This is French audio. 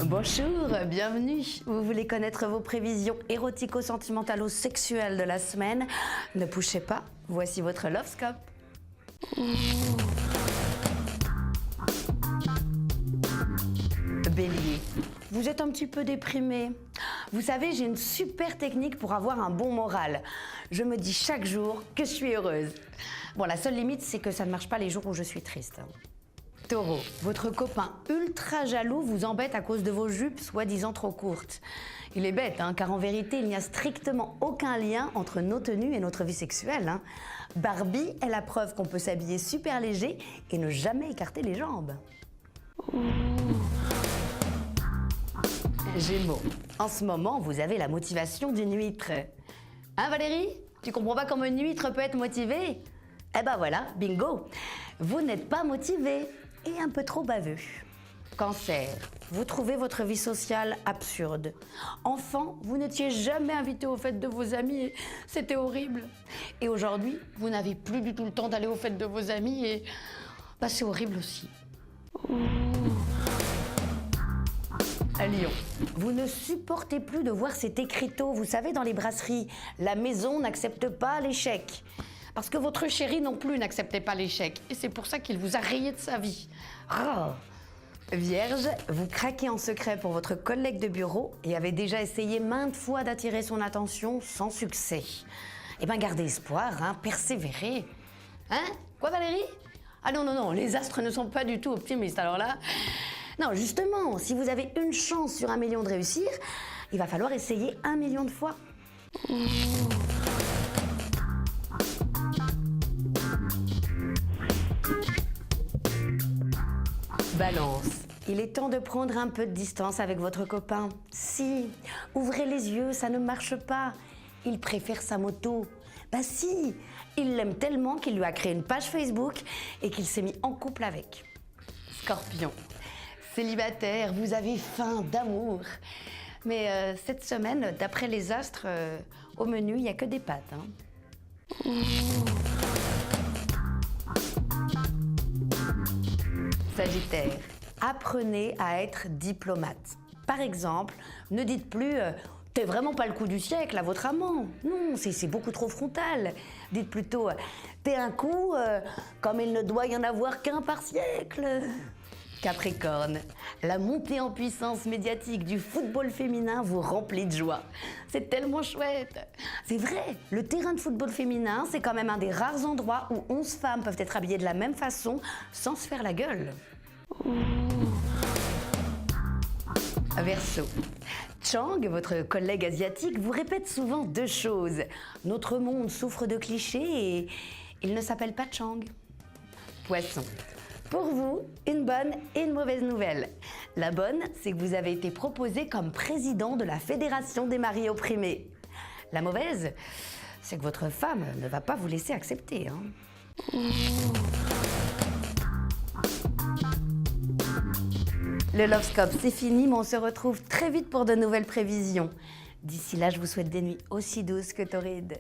Bonjour, bienvenue. Vous voulez connaître vos prévisions érotico-sentimentalo-sexuelles de la semaine? Ne bougez pas, voici votre Lovescope. Bélier, vous êtes un petit peu déprimé. Vous savez, j'ai une super technique pour avoir un bon moral. Je me dis chaque jour que je suis heureuse. Bon, la seule limite, c'est que ça ne marche pas les jours où je suis triste. Taureau, votre copain ultra jaloux vous embête à cause de vos jupes soi-disant trop courtes. Il est bête, car en vérité, il n'y a strictement aucun lien entre nos tenues et notre vie sexuelle. Barbie est la preuve qu'on peut s'habiller super léger et ne jamais écarter les jambes. Gémeaux, en ce moment, vous avez la motivation d'une huître. Hein Valérie? Tu comprends pas comment une huître peut être motivée? Eh ben voilà, bingo! Vous n'êtes pas motivé et un peu trop baveux. Cancer, vous trouvez votre vie sociale absurde. Enfant, vous n'étiez jamais invité aux fêtes de vos amis et c'était horrible. Et aujourd'hui, vous n'avez plus du tout le temps d'aller aux fêtes de vos amis et c'est horrible aussi. Lion, vous ne supportez plus de voir cet écriteau, vous savez, dans les brasseries. La maison n'accepte pas l'échec. Parce que votre chéri non plus n'acceptait pas l'échec. Et c'est pour ça qu'il vous a rayé de sa vie. Oh. Vierge, vous craquez en secret pour votre collègue de bureau et avez déjà essayé maintes fois d'attirer son attention sans succès. Eh bien, gardez espoir, persévérez. Quoi Valérie? Ah non, les astres ne sont pas du tout optimistes, alors là... Non, justement, si vous avez une chance sur 1 million de réussir, il va falloir essayer 1 million de fois. Balance, il est temps de prendre un peu de distance avec votre copain. Si, ouvrez les yeux, ça ne marche pas. Il préfère sa moto. Si, il l'aime tellement qu'il lui a créé une page Facebook et qu'il s'est mis en couple avec. Scorpion, célibataire, vous avez faim d'amour. Mais cette semaine, d'après les astres, au menu, il n'y a que des pâtes. Sagittaire, apprenez à être diplomate. Par exemple, ne dites plus « t'es vraiment pas le coup du siècle à votre amant ». Non, c'est beaucoup trop frontal. Dites plutôt « t'es un coup comme il ne doit y en avoir qu'un par siècle ». Capricorne, la montée en puissance médiatique du football féminin vous remplit de joie. C'est tellement chouette. C'est vrai, le terrain de football féminin, c'est quand même un des rares endroits où 11 femmes peuvent être habillées de la même façon sans se faire la gueule. Verseau, Chang, votre collègue asiatique, vous répète souvent 2 choses. Notre monde souffre de clichés et il ne s'appelle pas Chang. Poisson, pour vous, une bonne et une mauvaise nouvelle. La bonne, c'est que vous avez été proposé comme président de la Fédération des maris opprimés. La mauvaise, c'est que votre femme ne va pas vous laisser accepter. Le Lovescope, c'est fini, mais on se retrouve très vite pour de nouvelles prévisions. D'ici là, je vous souhaite des nuits aussi douces que torrides.